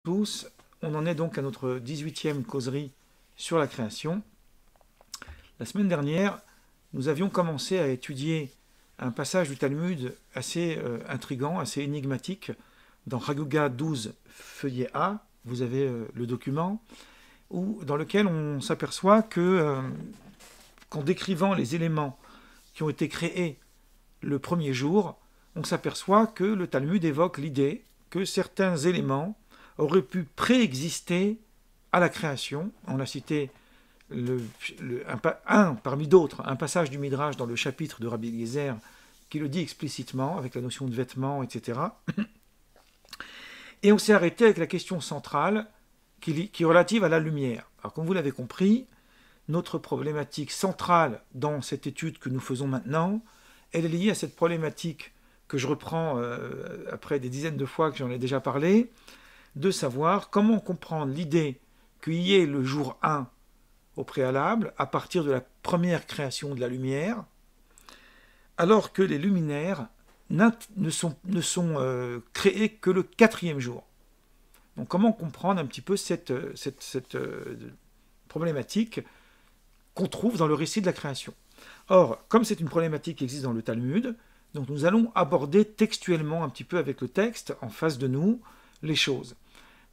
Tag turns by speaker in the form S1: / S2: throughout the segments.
S1: tous, on en est donc à notre 18e causerie sur la création. La semaine dernière, nous avions commencé à étudier un passage du Talmud assez intrigant, assez énigmatique, dans Raguga 12, feuillet A, vous avez le document, dans lequel on s'aperçoit que, qu'en décrivant les éléments qui ont été créés le premier jour, on s'aperçoit que le Talmud évoque l'idée que certains éléments auraient pu préexister à la création. On a cité un parmi d'autres, un passage du Midrash dans le chapitre de Rabbi Eliezer qui le dit explicitement, avec la notion de vêtements, etc. Et on s'est arrêté avec la question centrale qui est relative à la lumière. Alors comme vous l'avez compris, notre problématique centrale dans cette étude que nous faisons maintenant, elle est liée à cette problématique que je reprends après des dizaines de fois que j'en ai déjà parlé, de savoir comment comprendre l'idée qu'il y ait le jour 1 au préalable, à partir de la première création de la lumière, alors que les luminaires ne sont créés que le 4e jour. Donc comment comprendre un petit peu cette problématique qu'on trouve dans le récit de la création. Or, comme c'est une problématique qui existe dans le Talmud, donc nous allons aborder textuellement un petit peu avec le texte en face de nous les choses.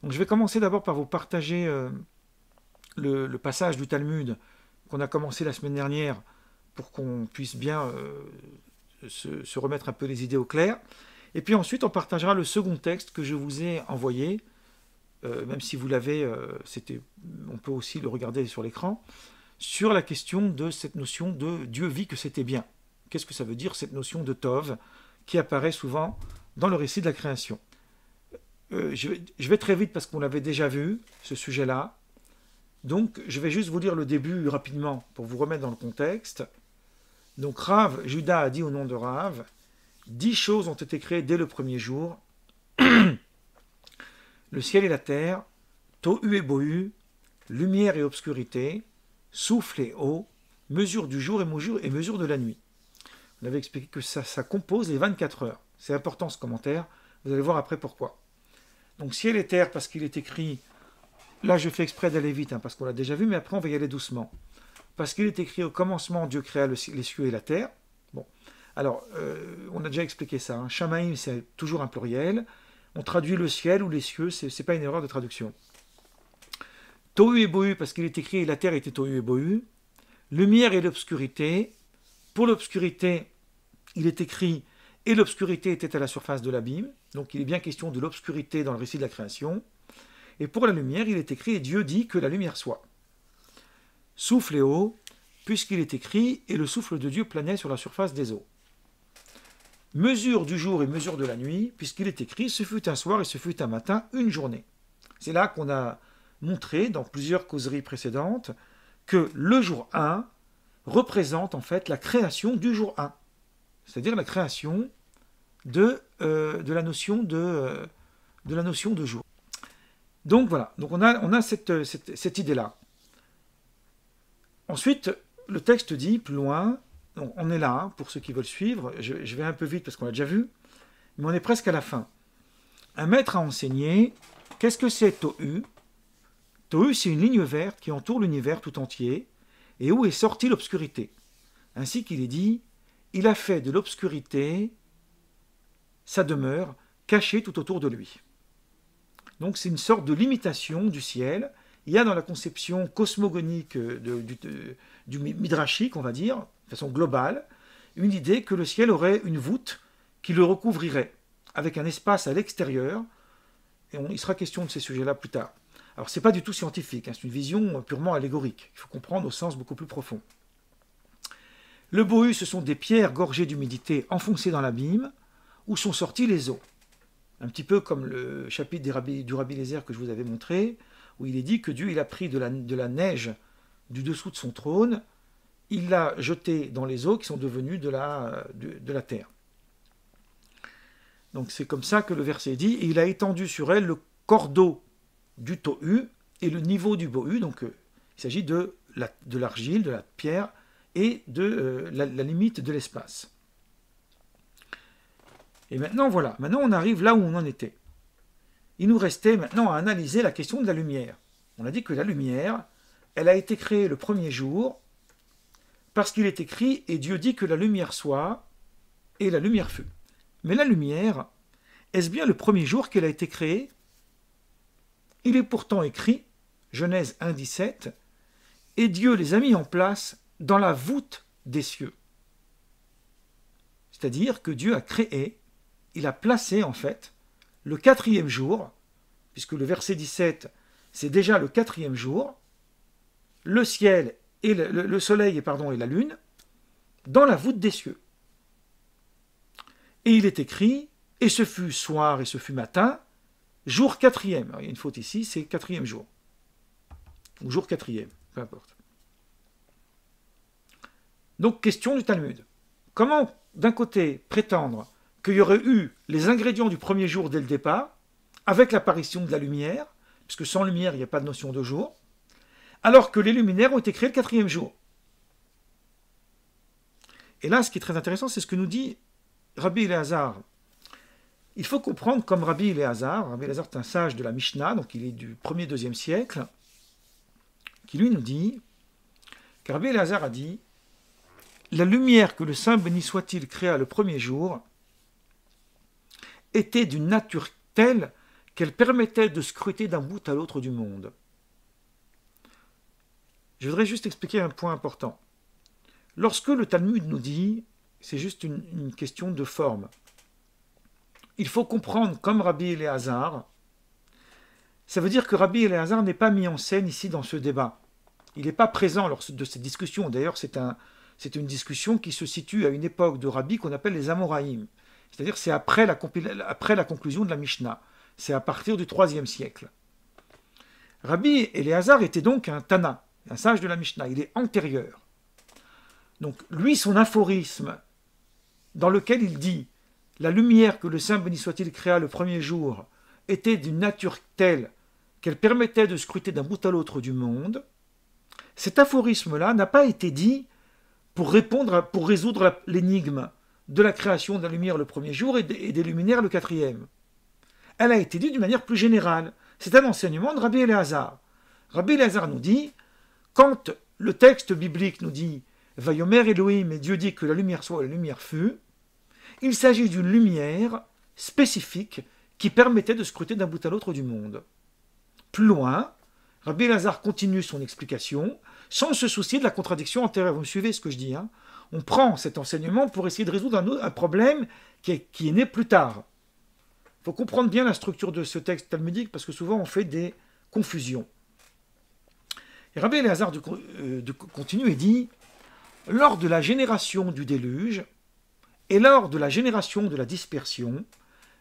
S1: Donc je vais commencer d'abord par vous partager le passage du Talmud qu'on a commencé la semaine dernière pour qu'on puisse bien se remettre un peu les idées au clair. Et puis ensuite on partagera le second texte que je vous ai envoyé, même si vous l'avez, on peut aussi le regarder sur l'écran, sur la question de cette notion de Dieu vit que c'était bien. Qu'est-ce que ça veut dire, cette notion de Tov, qui apparaît souvent dans le récit de la création. Je vais très vite parce qu'on l'avait déjà vu, ce sujet-là. Donc, je vais juste vous lire le début rapidement pour vous remettre dans le contexte. Donc, Rav, Judas a dit au nom de Rav, 10 choses ont été créées dès le premier jour. Le ciel et la terre, Tohu et Bohu, lumière et obscurité, souffle et eau, mesure du jour et mesure de la nuit. On avait expliqué que ça compose les 24 heures. C'est important ce commentaire, vous allez voir après pourquoi. Donc ciel et terre, parce qu'il est écrit, là je fais exprès d'aller vite, parce qu'on l'a déjà vu, mais après on va y aller doucement. Parce qu'il est écrit au commencement, Dieu créa les cieux et la terre. Bon, alors, on a déjà expliqué ça. Shamaïm, c'est toujours un pluriel. On traduit le ciel ou les cieux, c'est pas une erreur de traduction. Tohu et Bohu, parce qu'il est écrit, la terre était Tohu et Bohu. Lumière et l'obscurité. Pour l'obscurité, il est écrit « Et l'obscurité était à la surface de l'abîme ». Donc il est bien question de l'obscurité dans le récit de la création. Et pour la lumière, il est écrit « Et Dieu dit que la lumière soit ». Souffle et eau, puisqu'il est écrit « Et le souffle de Dieu planait sur la surface des eaux ». Mesure du jour et mesure de la nuit, puisqu'il est écrit « Ce fut un soir et ce fut un matin, une journée ». C'est là qu'on a montré, dans plusieurs causeries précédentes, que le jour 1 représente en fait la création du jour 1, c'est-à-dire la création de la notion de jour. Donc voilà, donc on a cette idée-là. Ensuite, le texte dit plus loin, donc on est là, pour ceux qui veulent suivre, je vais un peu vite parce qu'on l'a déjà vu, mais on est presque à la fin. Un maître a enseigné, qu'est-ce que c'est Tohu? Tohu, c'est une ligne verte qui entoure l'univers tout entier, et où est sortie l'obscurité. Ainsi qu'il est dit, il a fait de l'obscurité sa demeure, cachée tout autour de lui. Donc c'est une sorte de limitation du ciel. Il y a dans la conception cosmogonique du midrashique, on va dire, de façon globale, une idée que le ciel aurait une voûte qui le recouvrirait, avec un espace à l'extérieur, et il sera question de ces sujets-là plus tard. Alors, ce n'est pas du tout scientifique, c'est une vision purement allégorique. Il faut comprendre au sens beaucoup plus profond. Le bohu, ce sont des pierres gorgées d'humidité enfoncées dans l'abîme, où sont sorties les eaux. Un petit peu comme le chapitre du Rabbi Eliezer que je vous avais montré, où il est dit que Dieu il a pris de la neige du dessous de son trône, il l'a jeté dans les eaux qui sont devenues de la terre. Donc c'est comme ça que le verset dit, et il a étendu sur elle le cordeau du Tohu et le niveau du Bohu, donc il s'agit de l'argile, de la pierre et de la limite de l'espace. Et maintenant voilà, maintenant on arrive là où on en était. il nous restait maintenant à analyser la question de la lumière. On a dit que la lumière, elle a été créée le premier jour, parce qu'il est écrit « Et Dieu dit que la lumière soit, et la lumière fut ». Mais la lumière, est-ce bien le premier jour qu'elle a été créée? Il est pourtant écrit, Genèse 1, 17, « Et Dieu les a mis en place dans la voûte des cieux ». C'est-à-dire que Dieu a créé, il a placé en fait le quatrième jour, puisque le verset 17, c'est déjà le quatrième jour, le ciel et le soleil et la lune, dans la voûte des cieux. Et il est écrit, et ce fut soir et ce fut matin, jour quatrième. Alors, il y a une faute ici, c'est quatrième jour. Ou jour quatrième, peu importe. Donc, question du Talmud. Comment, d'un côté, prétendre qu'il y aurait eu les ingrédients du premier jour dès le départ, avec l'apparition de la lumière, puisque sans lumière, il n'y a pas de notion de jour, alors que les luminaires ont été créés le quatrième jour. Et là, ce qui est très intéressant, c'est ce que nous dit Rabbi Eliezer. Il faut comprendre comme Rabbi Eliezer est un sage de la Mishnah, donc il est du 1er, 2e siècle, qui lui nous dit, que Rabbi Eliezer a dit, la lumière que le Saint béni soit-il créa le premier jour était d'une nature telle qu'elle permettait de scruter d'un bout à l'autre du monde. Je voudrais juste expliquer un point important. Lorsque le Talmud nous dit, c'est juste une question de forme, il faut comprendre comme Rabbi Eliezer, ça veut dire que Rabbi Eliezer n'est pas mis en scène ici dans ce débat. Il n'est pas présent lors de cette discussion. D'ailleurs, c'est une discussion qui se situe à une époque de Rabbi qu'on appelle les Amoraïm. C'est-à-dire c'est après la conclusion de la Mishnah. C'est à partir du 3e siècle. Rabbi Eliezer était donc un Tana, un sage de la Mishnah. Il est antérieur. Donc lui, son aphorisme, dans lequel il dit « La lumière que le Saint béni soit-il créa le premier jour était d'une nature telle qu'elle permettait de scruter d'un bout à l'autre du monde », cet aphorisme-là n'a pas été dit pour résoudre l'énigme de la création de la lumière le premier jour et des luminaires le quatrième. Elle a été dite d'une manière plus générale. C'est un enseignement de Rabbi Eliezer. Rabbi Eliezer nous dit, quand le texte biblique nous dit « Vayomer Elohim » et Dieu dit que la lumière soit et la lumière fut, il s'agit d'une lumière spécifique qui permettait de scruter d'un bout à l'autre du monde. Plus loin, Rabbi Eliezer continue son explication sans se soucier de la contradiction antérieure. Vous me suivez ce que je dis, hein? On prend cet enseignement pour essayer de résoudre un problème qui est né plus tard. Il faut comprendre bien la structure de ce texte talmudique parce que souvent on fait des confusions. Et Rabbi Eliezer continue et dit « Lors de la génération du déluge et lors de la génération de la dispersion,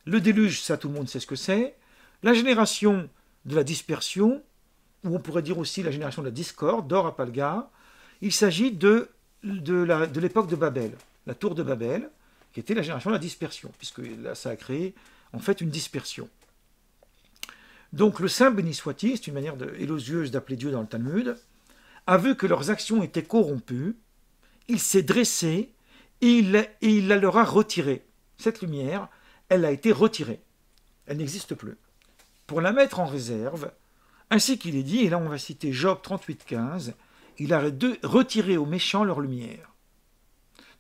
S1: le déluge, ça tout le monde sait ce que c'est, la génération de la dispersion, ou on pourrait dire aussi la génération de la discorde, d'Or à Palgar, il s'agit de l'époque de Babel, la tour de Babel, qui était la génération de la dispersion, puisque là, ça a créé en fait une dispersion. Donc le Saint béni soit-il, c'est une manière élogieuse d'appeler Dieu dans le Talmud, a vu que leurs actions étaient corrompues, il s'est dressé et il la leur a retirée. Cette lumière, elle a été retirée. Elle n'existe plus. Pour la mettre en réserve, ainsi qu'il est dit, et là on va citer Job 38,15, il a retiré aux méchants leur lumière.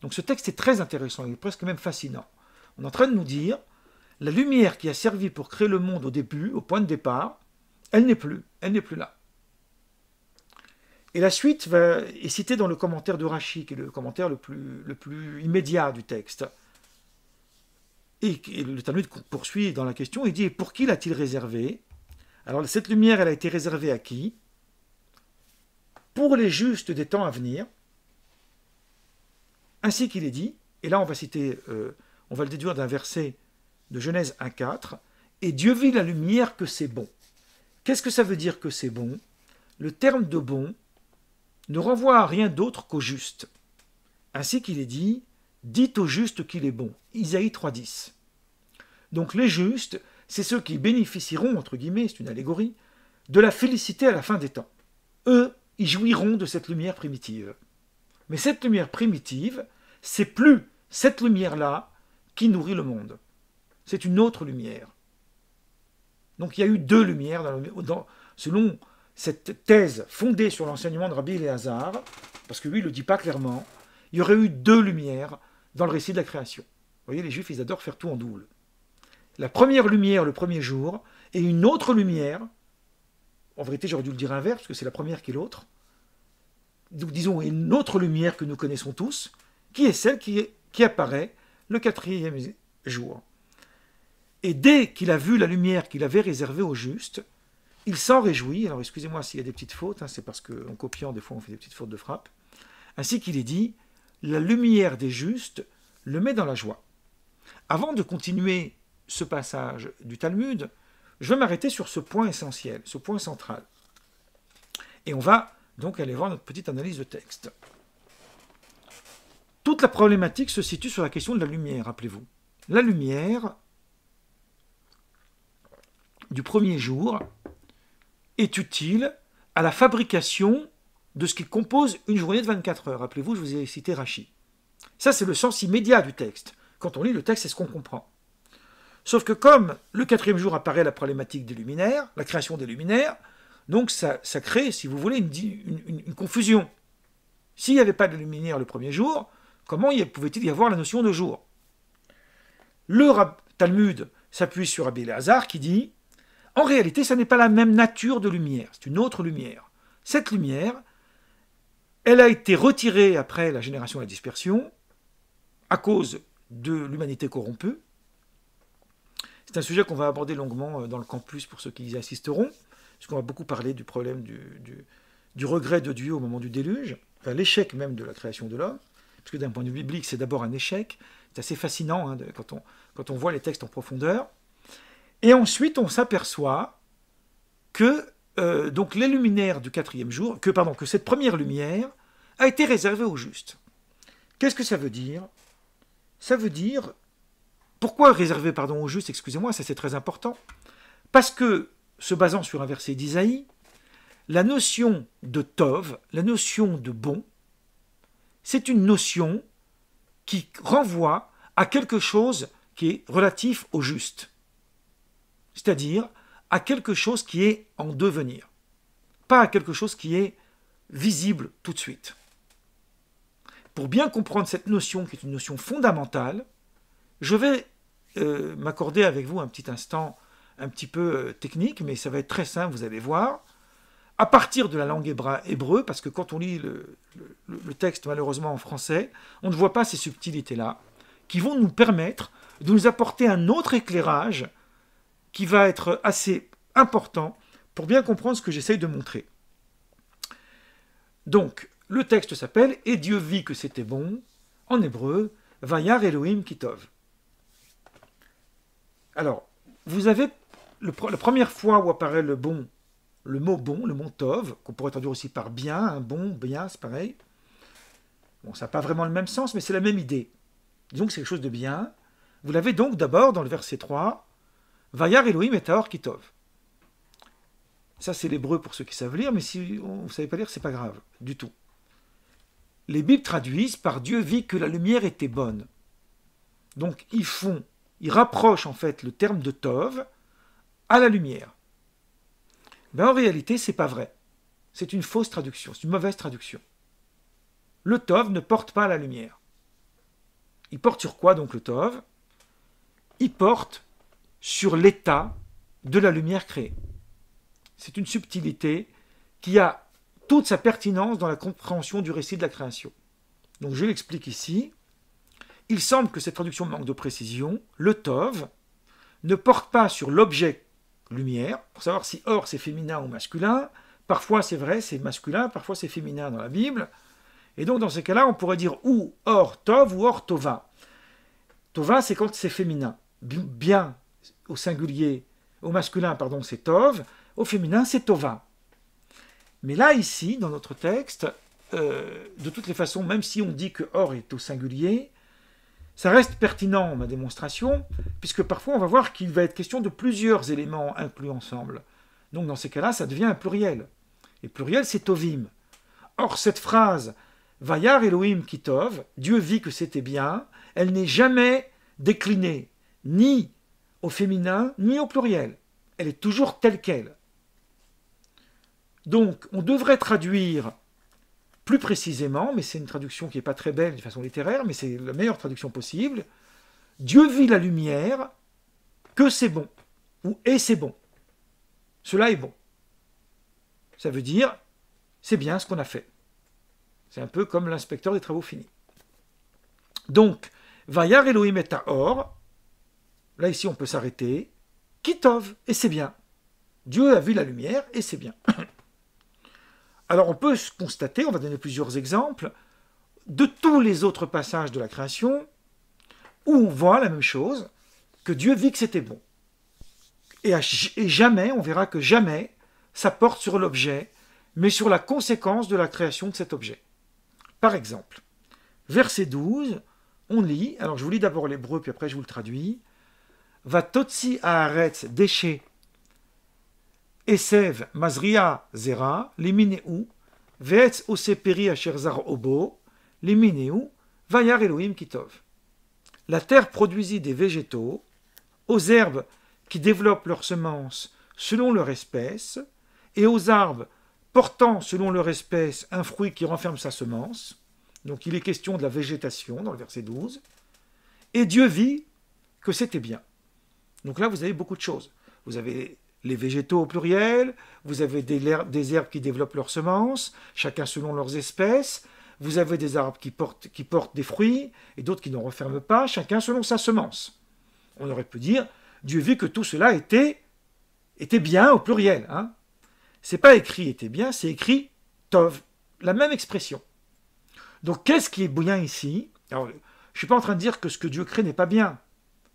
S1: Donc ce texte est très intéressant, il est presque même fascinant. On est en train de nous dire, la lumière qui a servi pour créer le monde au début, au point de départ, elle n'est plus là. Et la suite est citée dans le commentaire de Rashi, qui est le commentaire le plus immédiat du texte. Et le Talmud poursuit dans la question, il dit, pour qui l'a-t-il réservé? Alors cette lumière, elle a été réservée à qui? Pour les justes des temps à venir, ainsi qu'il est dit, et là on va le déduire d'un verset de Genèse 1,4, et Dieu vit la lumière que c'est bon. Qu'est-ce que ça veut dire que c'est bon? Le terme de bon ne renvoie à rien d'autre qu'au juste. Ainsi qu'il est dit, dites au juste qu'il est bon. Isaïe 3,10. Donc les justes, c'est ceux qui bénéficieront, entre guillemets, c'est une allégorie, de la félicité à la fin des temps. Eux, ils jouiront de cette lumière primitive. Mais cette lumière primitive, c'est plus cette lumière-là qui nourrit le monde. C'est une autre lumière. Donc il y a eu deux lumières, selon cette thèse fondée sur l'enseignement de Rabbi Éléazar, parce que lui, il ne le dit pas clairement, il y aurait eu deux lumières dans le récit de la création. Vous voyez, les Juifs, ils adorent faire tout en double. La première lumière, le premier jour, et une autre lumière, en vérité, j'aurais dû le dire inverse, parce que c'est la première qui est l'autre. Donc, disons, une autre lumière que nous connaissons tous, qui est celle qui apparaît le quatrième jour. Et dès qu'il a vu la lumière qu'il avait réservée aux justes, il s'en réjouit. Alors, excusez-moi s'il y a des petites fautes, c'est parce qu'en copiant, des fois, on fait des petites fautes de frappe. Ainsi qu'il est dit, la lumière des justes le met dans la joie. Avant de continuer ce passage du Talmud, je vais m'arrêter sur ce point essentiel, ce point central. Et on va donc aller voir notre petite analyse de texte. Toute la problématique se situe sur la question de la lumière, rappelez-vous. La lumière du premier jour est utile à la fabrication de ce qui compose une journée de 24 heures. Rappelez-vous, je vous ai cité Rachi. Ça, c'est le sens immédiat du texte. Quand on lit le texte, c'est ce qu'on comprend. Sauf que comme le quatrième jour apparaît la problématique des luminaires, la création des luminaires, donc ça crée, si vous voulez, une confusion. S'il n'y avait pas de luminaires le premier jour, comment pouvait-il y avoir la notion de jour? Le Talmud s'appuie sur Rabbi Éléazar qui dit « En réalité, ça n'est pas la même nature de lumière, c'est une autre lumière. Cette lumière, elle a été retirée après la génération de la dispersion, à cause de l'humanité corrompue. C'est un sujet qu'on va aborder longuement dans le campus pour ceux qui y assisteront, puisqu'on va beaucoup parler du problème du regret de Dieu au moment du déluge, enfin, l'échec même de la création de l'homme, parce que d'un point de vue biblique, c'est d'abord un échec. C'est assez fascinant quand on voit les textes en profondeur. Et ensuite, on s'aperçoit que donc les luminaires du quatrième jour, que cette première lumière a été réservée aux justes. Qu'est-ce que ça veut dire? Ça veut dire, pourquoi réservé aux justes, excusez-moi, ça c'est très important, parce que, se basant sur un verset d'Isaïe, la notion de Tov, la notion de bon, c'est une notion qui renvoie à quelque chose qui est relatif au juste, c'est-à-dire à quelque chose qui est en devenir, pas à quelque chose qui est visible tout de suite. Pour bien comprendre cette notion, qui est une notion fondamentale, je vais m'accorder avec vous un petit instant un petit peu technique, mais ça va être très simple, vous allez voir. À partir de la langue hébreu, parce que quand on lit le texte malheureusement en français, on ne voit pas ces subtilités-là, qui vont nous permettre de nous apporter un autre éclairage qui va être assez important pour bien comprendre ce que j'essaye de montrer. Donc, le texte s'appelle « Et Dieu vit que c'était bon », en hébreu, « Vayar Elohim Kitov ». Alors, vous avez la première fois où apparaît le mot bon, le mot tov, qu'on pourrait traduire aussi par bien, un bon, bien, c'est pareil. Bon, ça n'a pas vraiment le même sens, mais c'est la même idée. Disons que c'est quelque chose de bien. Vous l'avez donc d'abord dans le verset 3, Vayar Elohim et Taor Kitov. Ça, c'est l'hébreu pour ceux qui savent lire, mais si vous ne savez pas lire, c'est pas grave, du tout. Les Bibles traduisent par Dieu vit que la lumière était bonne. Donc, ils rapprochent en fait le terme de Tov à la lumière. Mais en réalité, ce n'est pas vrai. C'est une fausse traduction, c'est une mauvaise traduction. Le Tov ne porte pas la lumière. Il porte sur quoi donc le Tov? Il porte sur l'état de la lumière créée. C'est une subtilité qui a toute sa pertinence dans la compréhension du récit de la création. Donc je l'explique ici. Il semble que cette traduction manque de précision. Le Tov ne porte pas sur l'objet lumière, pour savoir si or c'est féminin ou masculin. Parfois c'est vrai, c'est masculin, parfois c'est féminin dans la Bible. Et donc dans ces cas-là, on pourrait dire ou or Tov ou or Tova. Tova, c'est quand c'est féminin. Bien au singulier, au masculin, pardon, c'est Tov, au féminin, c'est Tova. Mais là, ici, dans notre texte, de toutes les façons, même si on dit que or est au singulier, ça reste pertinent, ma démonstration, puisque parfois on va voir qu'il va être question de plusieurs éléments inclus ensemble. Donc dans ces cas-là, ça devient un pluriel. Et pluriel, c'est Tovim. Or, cette phrase, Vayar Elohim Kitov, Dieu vit que c'était bien, elle n'est jamais déclinée, ni au féminin, ni au pluriel. elle est toujours telle qu'elle. Donc, on devrait traduire plus précisément, mais c'est une traduction qui n'est pas très belle de façon littéraire, mais c'est la meilleure traduction possible. Dieu vit la lumière, que c'est bon, ou et c'est bon. Cela est bon. Ça veut dire, c'est bien ce qu'on a fait. C'est un peu comme l'inspecteur des travaux finis. Donc, Vayar Elohim et Tahor, là ici on peut s'arrêter, Kitov, et c'est bien. Dieu a vu la lumière, et c'est bien. Alors on peut constater, on va donner plusieurs exemples, de tous les autres passages de la création, où on voit la même chose, que Dieu vit que c'était bon. Et jamais, on verra que jamais, ça porte sur l'objet, mais sur la conséquence de la création de cet objet. Par exemple, verset 12, on lit, alors je vous lis d'abord l'hébreu, puis après je vous le traduis, Va totsi haaretz déchet, Esev mazria zera, limineu, veetz oseperi asher zar obo, limineu, vayar Elohim kitov. La terre produisit des végétaux, aux herbes qui développent leurs semences selon leur espèce, et aux arbres portant selon leur espèce un fruit qui renferme sa semence. Donc il est question de la végétation dans le verset 12. Et Dieu vit que c'était bien. Donc là vous avez beaucoup de choses. Vous avez les végétaux au pluriel, vous avez des herbes qui développent leurs semences, chacun selon leurs espèces, vous avez des arbres qui portent des fruits, et d'autres qui n'en renferment pas, chacun selon sa semence. On aurait pu dire, Dieu vit que tout cela était bien au pluriel. Hein. C'est pas écrit était bien, c'est écrit tov, la même expression. Donc qu'est-ce qui est bien ici? Alors, je ne suis pas en train de dire que ce que Dieu crée n'est pas bien,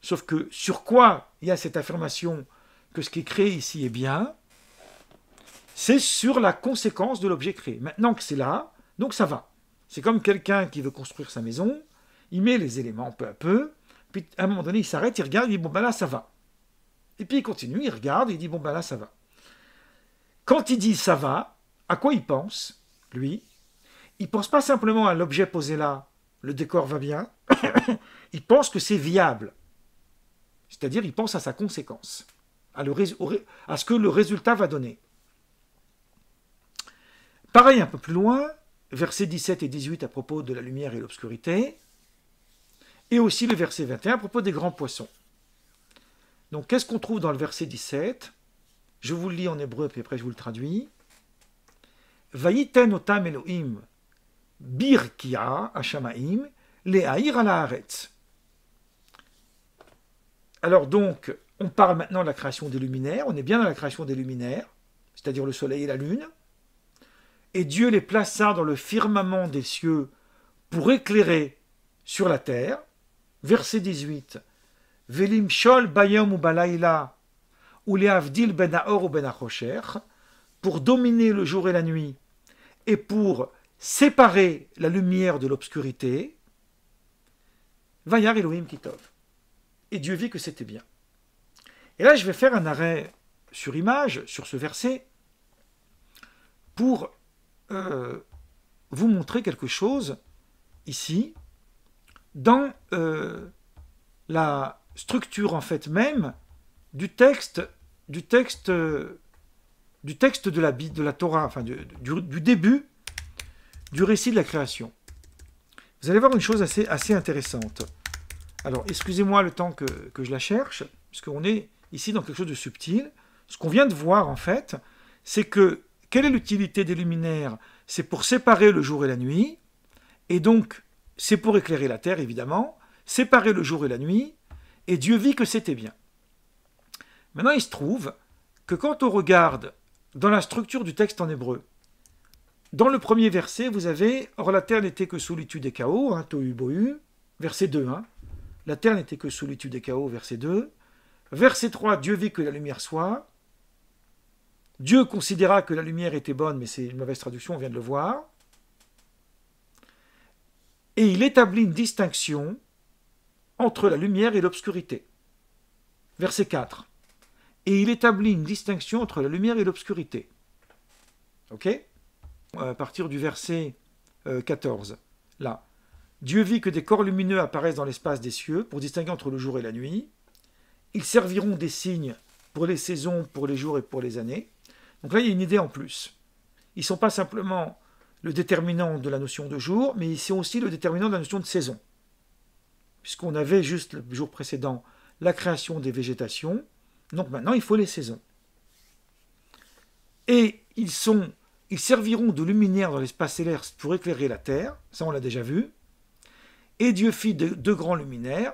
S1: sauf que sur quoi il y a cette affirmation que ce qui est créé ici est bien, c'est sur la conséquence de l'objet créé. Maintenant que c'est là, donc ça va. C'est comme quelqu'un qui veut construire sa maison, il met les éléments peu à peu, puis à un moment donné il s'arrête, il regarde, il dit bon ben là ça va. Et puis il continue, il regarde, il dit bon ben là ça va. Quand il dit ça va, à quoi il pense, lui? Il ne pense pas simplement à l'objet posé là, le décor va bien, il pense que c'est viable. C'est-à-dire il pense à sa conséquence, à ce que le résultat va donner. Pareil un peu plus loin, versets 17 et 18 à propos de la lumière et l'obscurité, et aussi le verset 21 à propos des grands poissons. Donc qu'est-ce qu'on trouve dans le verset 17? Je vous le lis en hébreu, puis après je vous le traduis. Vayiten otam Elohim birkia hashamaim le'aïr ala haaretz. Alors donc, on parle maintenant de la création des luminaires, on est bien dans la création des luminaires, c'est-à-dire le soleil et la lune, et Dieu les plaça dans le firmament des cieux pour éclairer sur la terre. Verset 18. Velim shol bayom ou balayla ou leavdil ben haor ou ben achosher, pour dominer le jour et la nuit et pour séparer la lumière de l'obscurité. Vayar Elohim kitov. Et Dieu vit que c'était bien. Et là, je vais faire un arrêt sur image, sur ce verset, pour vous montrer quelque chose ici, dans la structure en fait même du texte de la Torah, enfin du début du récit de la création. Vous allez voir une chose assez intéressante. Alors, excusez-moi le temps que je la cherche, parce qu'on est ici dans quelque chose de subtil. Ce qu'on vient de voir, en fait, c'est que, quelle est l'utilité des luminaires? C'est pour séparer le jour et la nuit, et donc, c'est pour éclairer la terre, évidemment, séparer le jour et la nuit, et Dieu vit que c'était bien. Maintenant, il se trouve que quand on regarde dans la structure du texte en hébreu, dans le premier verset, vous avez « Or la terre n'était que solitude et chaos hein, », Tohu Bohu, verset 2, hein. La terre n'était que solitude et chaos, verset 2. Verset 3, Dieu vit que la lumière soit. Dieu considéra que la lumière était bonne, mais c'est une mauvaise traduction, on vient de le voir. Et il établit une distinction entre la lumière et l'obscurité. Verset 4. Et il établit une distinction entre la lumière et l'obscurité. Ok? À partir du verset 14, là. Dieu vit que des corps lumineux apparaissent dans l'espace des cieux pour distinguer entre le jour et la nuit. Ils serviront des signes pour les saisons, pour les jours et pour les années. Donc là, il y a une idée en plus. Ils ne sont pas simplement le déterminant de la notion de jour, mais ils sont aussi le déterminant de la notion de saison. Puisqu'on avait juste le jour précédent la création des végétations, donc maintenant il faut les saisons. Et ils serviront de luminaire dans l'espace céleste pour éclairer la terre, ça on l'a déjà vu. Et Dieu fit deux grands luminaires,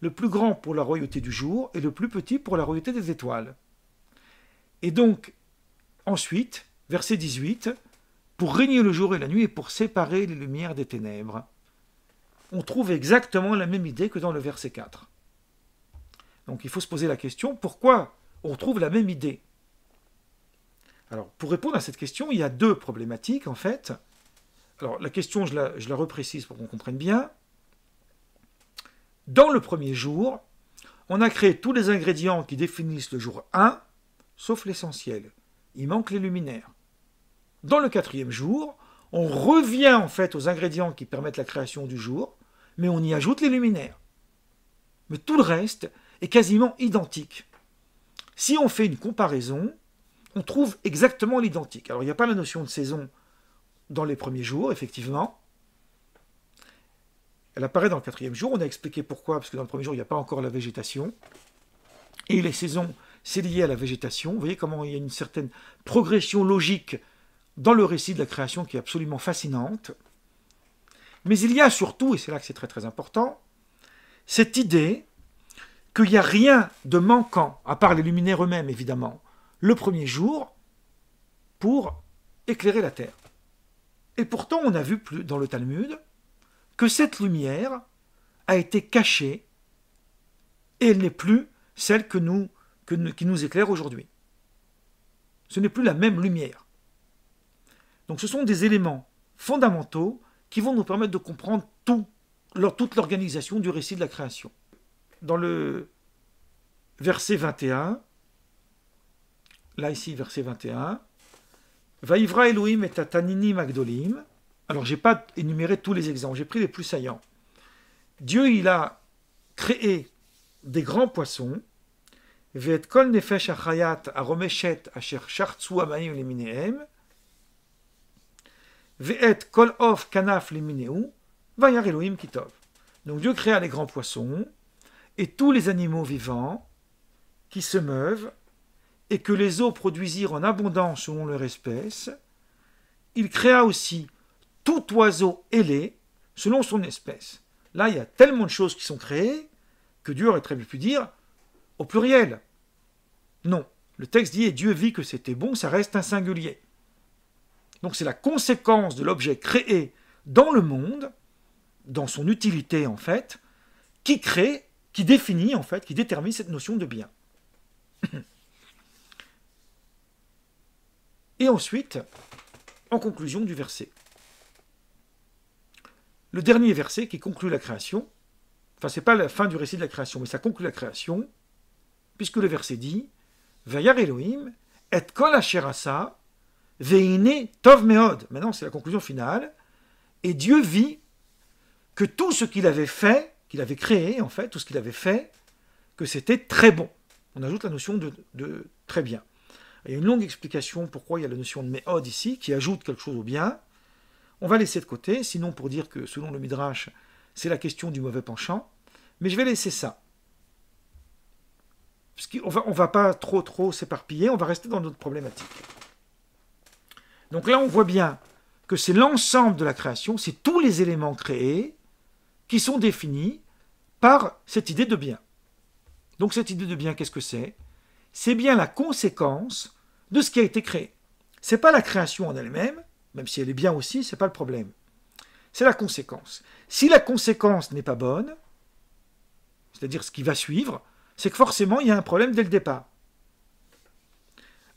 S1: le plus grand pour la royauté du jour et le plus petit pour la royauté des étoiles. Et donc, ensuite, verset 18, pour régner le jour et la nuit et pour séparer les lumières des ténèbres. On trouve exactement la même idée que dans le verset 4. Donc il faut se poser la question, pourquoi on trouve la même idée? Alors, pour répondre à cette question, il y a deux problématiques, en fait. Alors, la question, je la reprécise pour qu'on comprenne bien. Dans le premier jour, on a créé tous les ingrédients qui définissent le jour 1, sauf l'essentiel. Il manque les luminaires. Dans le quatrième jour, on revient en fait aux ingrédients qui permettent la création du jour, mais on y ajoute les luminaires. Mais tout le reste est quasiment identique. Si on fait une comparaison, on trouve exactement l'identique. Alors il n'y a pas la notion de saison dans les premiers jours, effectivement. Elle apparaît dans le quatrième jour, on a expliqué pourquoi, parce que dans le premier jour, il n'y a pas encore la végétation. Et les saisons, c'est lié à la végétation. Vous voyez comment il y a une certaine progression logique dans le récit de la création qui est absolument fascinante. Mais il y a surtout, et c'est là que c'est très très important, cette idée qu'il n'y a rien de manquant, à part les luminaires eux-mêmes évidemment, le premier jour, pour éclairer la terre. Et pourtant, on a vu dans le Talmud que cette lumière a été cachée et elle n'est plus celle qui nous éclaire aujourd'hui. Ce n'est plus la même lumière. Donc ce sont des éléments fondamentaux qui vont nous permettre de comprendre toute l'organisation du récit de la création. Dans le verset 21, là ici, verset 21, Vaïvra Elohim et Tataninim Agdolim. Alors, je n'ai pas énuméré tous les exemples, j'ai pris les plus saillants. Dieu, il a créé des grands poissons, Ve'et kol nefesh achayat aromeshet asher shartzu amayim leminehem, Ve'et kol of kanaf lemineu, Vayar Elohim kitov. Donc Dieu créa les grands poissons et tous les animaux vivants qui se meuvent et que les eaux produisirent en abondance selon leur espèce. Il créa aussi tout oiseau ailé selon son espèce. Là, il y a tellement de choses qui sont créées que Dieu aurait très bien pu dire au pluriel. Non, le texte dit « et Dieu vit que c'était bon », ça reste un singulier. Donc c'est la conséquence de l'objet créé dans le monde, dans son utilité en fait, qui crée, qui définit en fait, qui détermine cette notion de bien. Et ensuite, en conclusion du verset. Le dernier verset qui conclut la création, enfin c'est pas la fin du récit de la création, mais ça conclut la création, puisque le verset dit « Vayar Elohim et kol asher asa veine tov meod ». Maintenant c'est la conclusion finale. Et Dieu vit que tout ce qu'il avait fait, qu'il avait créé en fait, tout ce qu'il avait fait, que c'était très bon. On ajoute la notion de très bien. Il y a une longue explication pourquoi il y a la notion de meod ici, qui ajoute quelque chose au bien. On va laisser de côté, sinon pour dire que selon le Midrash, c'est la question du mauvais penchant. Mais je vais laisser ça. Parce qu'on ne va pas trop s'éparpiller, on va rester dans notre problématique. Donc là, on voit bien que c'est l'ensemble de la création, c'est tous les éléments créés qui sont définis par cette idée de bien. Donc cette idée de bien, qu'est-ce que c'est? C'est bien la conséquence de ce qui a été créé. Ce n'est pas la création en elle-même, même si elle est bien aussi, ce n'est pas le problème. C'est la conséquence. Si la conséquence n'est pas bonne, c'est-à-dire ce qui va suivre, c'est que forcément il y a un problème dès le départ.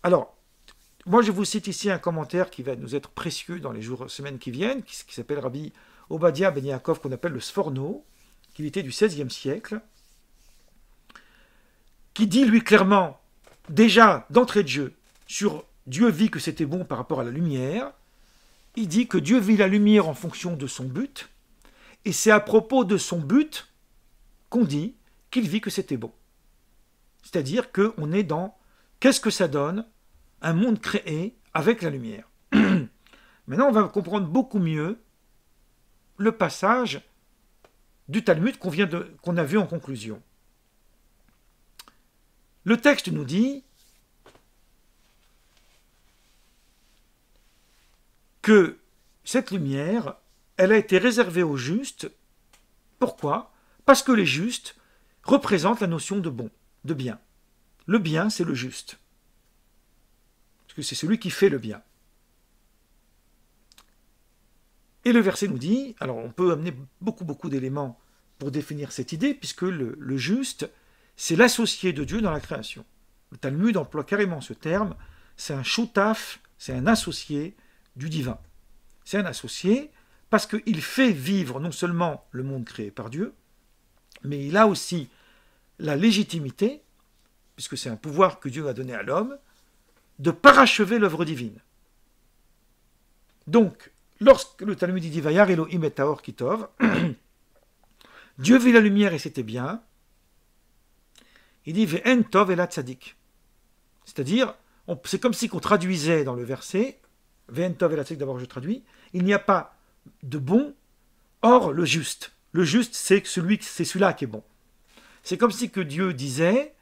S1: Alors, moi je vous cite ici un commentaire qui va nous être précieux dans les semaines qui viennent, qui s'appelle Rabbi Obadia Ben Yaakov, qu'on appelle le Sforno, qui était du XVIe siècle, qui dit lui clairement, déjà d'entrée de jeu, sur Dieu vit que c'était bon par rapport à la lumière, il dit que Dieu vit la lumière en fonction de son but, et c'est à propos de son but qu'on dit qu'il vit que c'était bon. C'est-à-dire qu'on est dans qu'est-ce que ça donne? Un monde créé avec la lumière. Maintenant, on va comprendre beaucoup mieux le passage du Talmud qu'on a vu en conclusion. Le texte nous dit que cette lumière, elle a été réservée aux justes. Pourquoi? Parce que les justes représentent la notion de bon, de bien. Le bien, c'est le juste. Parce que c'est celui qui fait le bien. Et le verset nous dit, alors on peut amener beaucoup d'éléments pour définir cette idée, puisque le juste, c'est l'associé de Dieu dans la création. Le Talmud emploie carrément ce terme, c'est un shutaf, c'est un associé du divin. C'est un associé parce qu'il fait vivre non seulement le monde créé par Dieu, mais il a aussi la légitimité, puisque c'est un pouvoir que Dieu a donné à l'homme, de parachever l'œuvre divine. Donc, lorsque le Talmud dit Vayar Elohim et Taor Kitov, Dieu vit la lumière et c'était bien, il dit Ve'en Tov Ela Tzadik. C'est-à-dire, c'est comme si on traduisait dans le verset, Ve'en Tov Ela Tzadik, d'abord je traduis, il n'y a pas de bon, hors le juste. Le juste, c'est celui-là qui est bon. C'est comme si que Dieu disait,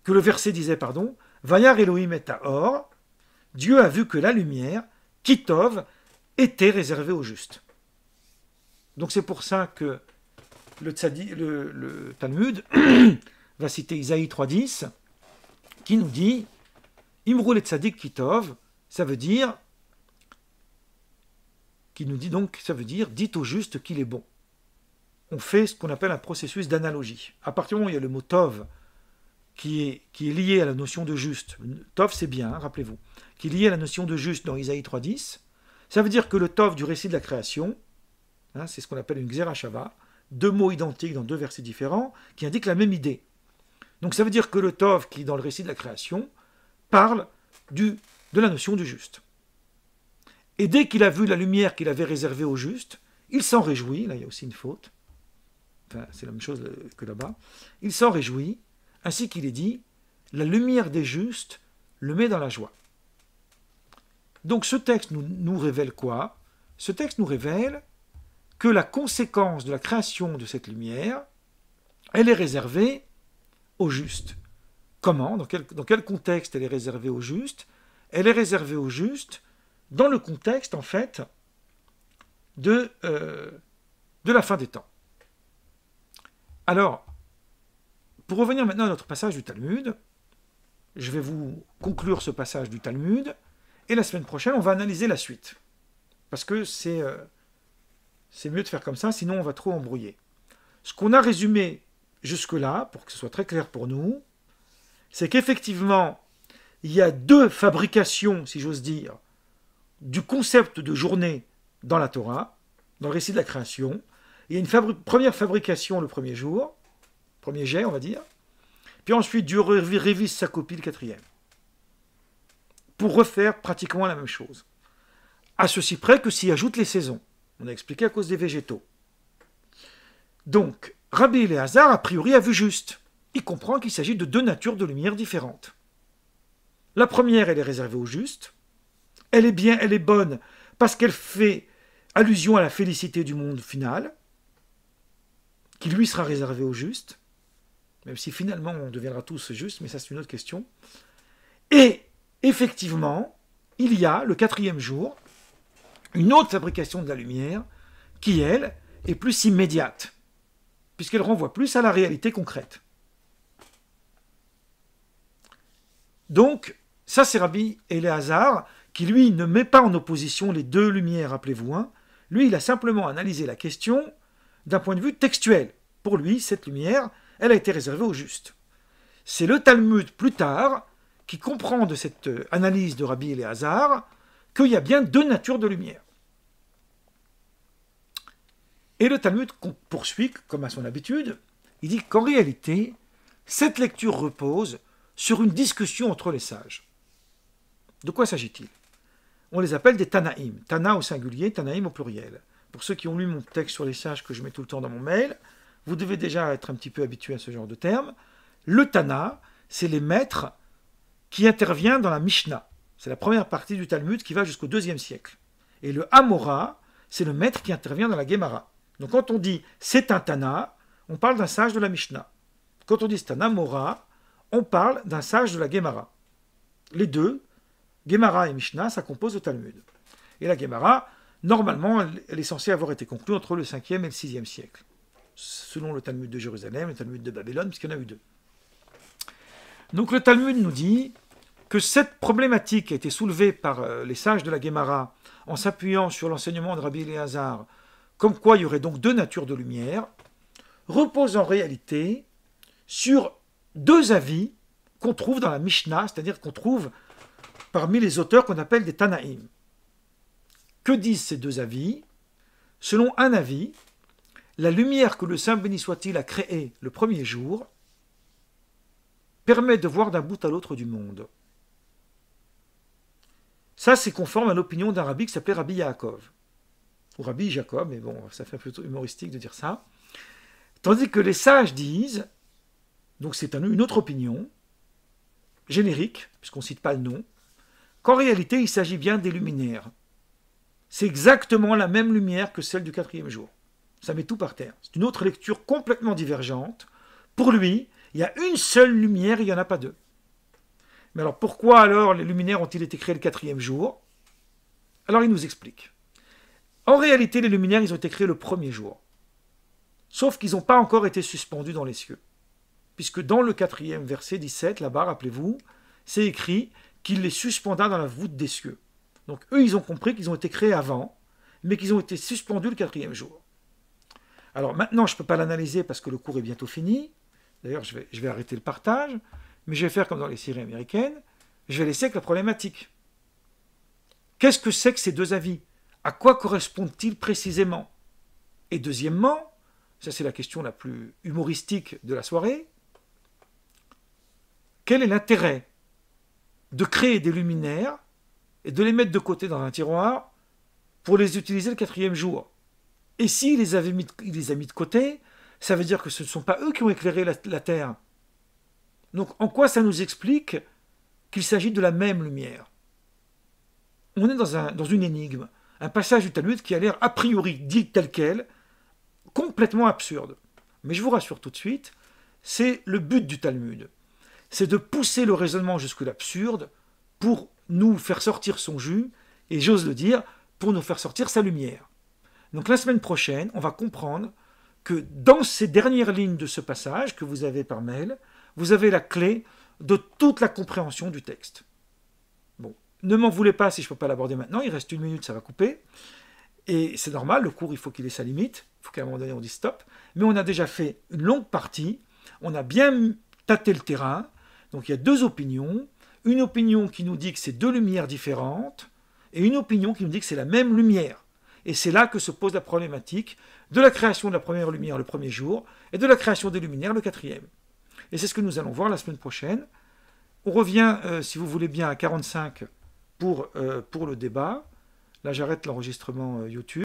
S1: que le verset disait, pardon, Vayar Elohim et Taor, Dieu a vu que la lumière, Kitov, était réservée au juste. Donc c'est pour ça que le Talmud va citer Isaïe 3.10, qui nous dit Imrou le tzadik kitov, ça veut dire, qui nous dit donc, ça veut dire, dites au juste qu'il est bon. On fait ce qu'on appelle un processus d'analogie. À partir du moment où il y a le mot tov, qui est lié à la notion de juste, tov c'est bien, hein, rappelez-vous, qui est lié à la notion de juste dans Isaïe 3.10, ça veut dire que le tov du récit de la création, hein, c'est ce qu'on appelle une xerashava, deux mots identiques dans deux versets différents, qui indiquent la même idée. Donc ça veut dire que le tov, qui est dans le récit de la création, parle de la notion du juste. Et dès qu'il a vu la lumière qu'il avait réservée au juste, il s'en réjouit, là il y a aussi une faute, enfin c'est la même chose que là-bas, il s'en réjouit, ainsi qu'il est dit, la lumière des justes le met dans la joie. Donc ce texte nous révèle quoi? Ce texte nous révèle que la conséquence de la création de cette lumière, elle est réservée aux justes. Comment? Dans quel contexte elle est réservée aux justes? Elle est réservée aux justes dans le contexte, en fait, de la fin des temps. Alors, pour revenir maintenant à notre passage du Talmud, je vais vous conclure ce passage du Talmud, et la semaine prochaine, on va analyser la suite. Parce que c'est mieux de faire comme ça, sinon on va trop embrouiller. Ce qu'on a résumé jusque-là, pour que ce soit très clair pour nous, c'est qu'effectivement, il y a deux fabrications, si j'ose dire, du concept de journée dans la Torah, dans le récit de la création. Il y a une première fabrication le premier jour, premier jet, on va dire, puis ensuite Dieu révise sa copie le quatrième, pour refaire pratiquement la même chose. À ceci près que s'y ajoutent les saisons. On a expliqué à cause des végétaux. Donc, Rabbi Eliezer, a priori, a vu juste. Il comprend qu'il s'agit de deux natures de lumière différentes. La première, elle est réservée au juste. Elle est bien, elle est bonne, parce qu'elle fait allusion à la félicité du monde final, qui lui sera réservé au juste, même si finalement on deviendra tous justes, mais ça c'est une autre question. Et effectivement, il y a le quatrième jour, une autre fabrication de la lumière, qui elle est plus immédiate, puisqu'elle renvoie plus à la réalité concrète. Donc, ça c'est Rabbi Eliezer, qui lui ne met pas en opposition les deux lumières, rappelez-vous, hein. Lui il a simplement analysé la question d'un point de vue textuel. Pour lui, cette lumière, elle a été réservée au juste. C'est le Talmud plus tard qui comprend de cette analyse de Rabbi Eliezer qu'il y a bien deux natures de lumière. Et le Talmud poursuit, comme à son habitude, il dit qu'en réalité, cette lecture repose sur une discussion entre les sages. De quoi s'agit-il? On les appelle des Tanaïm. Tana au singulier, Tanaïm au pluriel. Pour ceux qui ont lu mon texte sur les sages que je mets tout le temps dans mon mail, vous devez déjà être un petit peu habitué à ce genre de termes. Le Tana, c'est les maîtres qui intervient dans la Mishnah. C'est la première partie du Talmud qui va jusqu'au IIe siècle. Et le Amora, c'est le maître qui intervient dans la Gemara. Donc quand on dit c'est un Tana, on parle d'un sage de la Mishnah. Quand on dit c'est un Amora, on parle d'un sage de la Gemara. Les deux, Gemara et Mishnah, ça compose le Talmud. Et la Gemara, normalement, elle est censée avoir été conclue entre le 5e et le 6e siècle. Selon le Talmud de Jérusalem, le Talmud de Babylone, puisqu'il y en a eu deux. Donc le Talmud nous dit que cette problématique a été soulevée par les sages de la Gemara en s'appuyant sur l'enseignement de Rabbi Eliezer, comme quoi il y aurait donc deux natures de lumière, repose en réalité sur deux avis qu'on trouve dans la Mishnah, c'est-à-dire qu'on trouve parmi les auteurs qu'on appelle des Tanaïm. Que disent ces deux avis? Selon un avis, la lumière que le Saint béni soit-il a créée le premier jour permet de voir d'un bout à l'autre du monde. Ça, c'est conforme à l'opinion d'un rabbi qui s'appelait Rabbi Yaakov. Ou Rabbi Jacob, mais bon, ça fait plutôt humoristique de dire ça. Tandis que les sages disent, donc c'est une autre opinion, générique, puisqu'on ne cite pas le nom, qu'en réalité, il s'agit bien des luminaires. C'est exactement la même lumière que celle du quatrième jour. Ça met tout par terre. C'est une autre lecture complètement divergente. Pour lui, il y a une seule lumière, il n'y en a pas deux. Mais alors pourquoi alors les luminaires ont-ils été créés le quatrième jour? Alors il nous explique. En réalité, les luminaires, ils ont été créés le premier jour. Sauf qu'ils n'ont pas encore été suspendus dans les cieux. Puisque dans le 4e verset 17, là-bas, rappelez-vous, c'est écrit qu'il les suspenda dans la voûte des cieux. Donc eux, ils ont compris qu'ils ont été créés avant, mais qu'ils ont été suspendus le 4e jour. Alors maintenant, je ne peux pas l'analyser parce que le cours est bientôt fini. D'ailleurs, je vais arrêter le partage, mais je vais faire comme dans les séries américaines, je vais laisser avec la problématique. Qu'est-ce que c'est que ces deux avis? À quoi correspondent-ils précisément? Et deuxièmement, ça c'est la question la plus humoristique de la soirée, quel est l'intérêt de créer des luminaires et de les mettre de côté dans un tiroir pour les utiliser le 4e jour? Et s'il les a mis de côté, ça veut dire que ce ne sont pas eux qui ont éclairé la Terre. Donc en quoi ça nous explique qu'il s'agit de la même lumière? On est dans une énigme, un passage du Talmud qui a l'air a priori dit tel quel, complètement absurde. Mais je vous rassure tout de suite, c'est le but du Talmud. C'est de pousser le raisonnement jusque l'absurde pour nous faire sortir son jus, et j'ose le dire, pour nous faire sortir sa lumière. Donc la semaine prochaine, on va comprendre que dans ces dernières lignes de ce passage que vous avez par mail, vous avez la clé de toute la compréhension du texte. Bon, ne m'en voulez pas si je ne peux pas l'aborder maintenant, il reste 1 minute, ça va couper. Et c'est normal, le cours, il faut qu'il ait sa limite, il faut qu'à un moment donné on dise stop. Mais on a déjà fait une longue partie, on a bien tâté le terrain, donc il y a deux opinions. Une opinion qui nous dit que c'est deux lumières différentes, et une opinion qui nous dit que c'est la même lumière. Et c'est là que se pose la problématique de la création de la première lumière le premier jour, et de la création des luminaires le 4e. Et c'est ce que nous allons voir la semaine prochaine. On revient, si vous voulez bien, à 45 pour le débat. Là, j'arrête l'enregistrement YouTube.